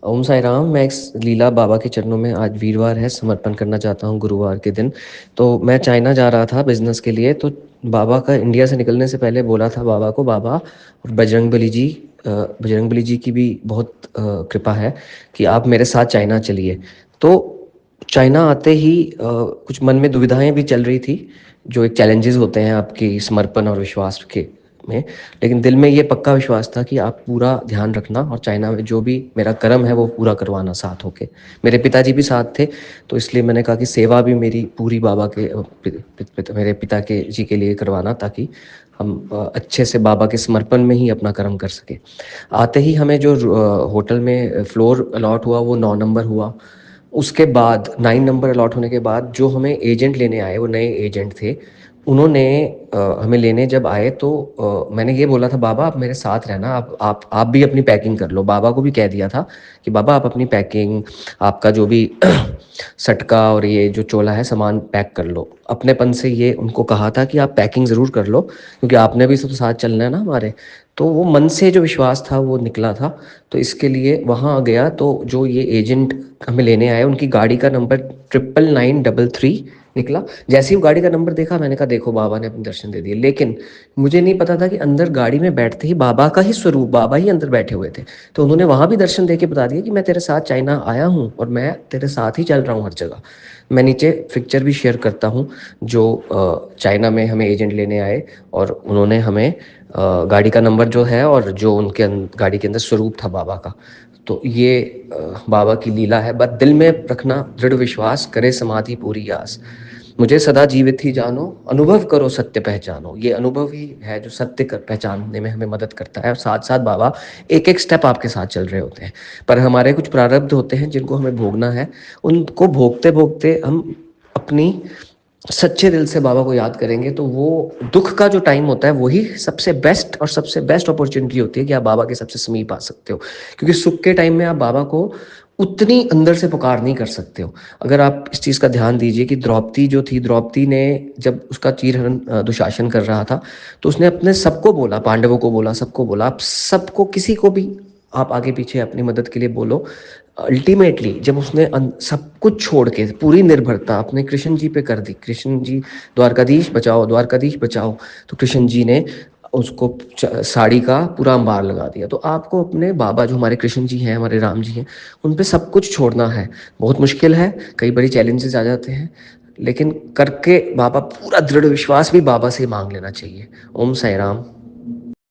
ओम साई राम। मैं इस लीला बाबा के चरणों में आज वीरवार है समर्पण करना चाहता हूँ गुरुवार के दिन। तो मैं चाइना जा रहा था बिज़नेस के लिए, तो बाबा का इंडिया से निकलने से पहले बोला था बाबा को, बाबा और बजरंग बली जी की भी बहुत कृपा है कि आप मेरे साथ चाइना चलिए। तो चाइना आते ही कुछ मन में दुविधाएं भी चल रही थी, जो एक चैलेंजेस होते हैं आपकी समर्पण और विश्वास के में। लेकिन दिल में ये पक्का विश्वास था कि आप पूरा ध्यान रखना और चाइना में जो भी मेरा कर्म है वो पूरा करवाना साथ होके। मेरे पिताजी भी साथ थे, तो इसलिए मैंने कहा कि सेवा भी मेरी पूरी बाबा के मेरे पिता के जी के लिए करवाना, ताकि हम अच्छे से बाबा के समर्पण में ही अपना कर्म कर सके। आते ही हमें जो होटल में फ्लोर अलॉट हुआ वो 9 नंबर हुआ। उसके बाद 9 नंबर अलॉट होने के बाद जो हमें एजेंट लेने आए, वो नए एजेंट थे। उन्होंने हमें लेने जब आए तो मैंने ये बोला था, बाबा आप मेरे साथ रहना, आप भी अपनी पैकिंग कर लो। बाबा को भी कह दिया था कि बाबा आप अपनी पैकिंग, आपका जो भी सटका और ये जो चोला है सामान पैक कर लो। अपनेपन से ये उनको कहा था कि आप पैकिंग ज़रूर कर लो, क्योंकि आपने भी सब साथ चलना है ना हमारे। तो वो मन से जो विश्वास था वो निकला था। तो इसके लिए वहाँ गया तो जो ये एजेंट हमें लेने आए उनकी गाड़ी का नंबर 99933 निकला। जैसे ही वो गाड़ी का नंबर देखा मैंने कहा देखो बाबा ने अपने दर्शन दे दिए। लेकिन मुझे नहीं पता था कि अंदर गाड़ी में बैठते ही बाबा का ही स्वरूप, बाबा ही अंदर बैठे हुए थे। तो उन्होंने वहां भी दर्शन दे के बता दिया कि मैं तेरे साथ चाइना आया हूँ और मैं तेरे साथ ही चल रहा हूँ हर जगह। मैं नीचे पिक्चर भी शेयर करता हूँ जो चाइना में हमें एजेंट लेने आए और उन्होंने हमें गाड़ी का नंबर जो है और जो उनके गाड़ी के अंदर स्वरूप था बाबा का। तो ये बाबा की लीला है। बस दिल में रखना दृढ़ विश्वास, करे समाधि पूरी आस। मुझे सदा जीवित ही जानो, अनुभव करो सत्य पहचानो। ये अनुभव ही है जो सत्य कर पहचानने में हमें मदद करता है। और साथ साथ बाबा एक एक स्टेप आपके साथ चल रहे होते हैं। पर हमारे कुछ प्रारब्ध होते हैं जिनको हमें भोगना है। उनको भोगते भोगते हम अपनी सच्चे दिल से बाबा को याद करेंगे तो वो दुख का जो टाइम होता है वही सबसे बेस्ट और सबसे बेस्ट अपॉर्चुनिटी होती है कि आप बाबा के सबसे समीप आ सकते हो। क्योंकि सुख के टाइम में आप बाबा को उतनी अंदर से पुकार नहीं कर सकते हो। अगर आप इस चीज़ का ध्यान दीजिए कि द्रौपदी जो थी, द्रौपदी ने जब उसका चीरहरण दुशासन कर रहा था तो उसने अपने सबको बोला, पांडवों को बोला, सबको बोला, आप सबको किसी को भी आप आगे पीछे अपनी मदद के लिए बोलो। अल्टीमेटली जब उसने सब कुछ छोड़ के पूरी निर्भरता अपने कृष्ण जी पे कर दी, कृष्ण जी द्वारकाधीश बचाओ, द्वारकाधीश बचाओ, तो कृष्ण जी ने उसको साड़ी का पूरा अंबार लगा दिया। तो आपको अपने बाबा जो हमारे कृष्ण जी हैं, हमारे राम जी हैं, उन पे सब कुछ छोड़ना है। बहुत मुश्किल है, कई बारी चैलेंजेस आ जाते हैं, लेकिन करके बाबा पूरा दृढ़ विश्वास भी बाबा से मांग लेना चाहिए। ओम साई राम।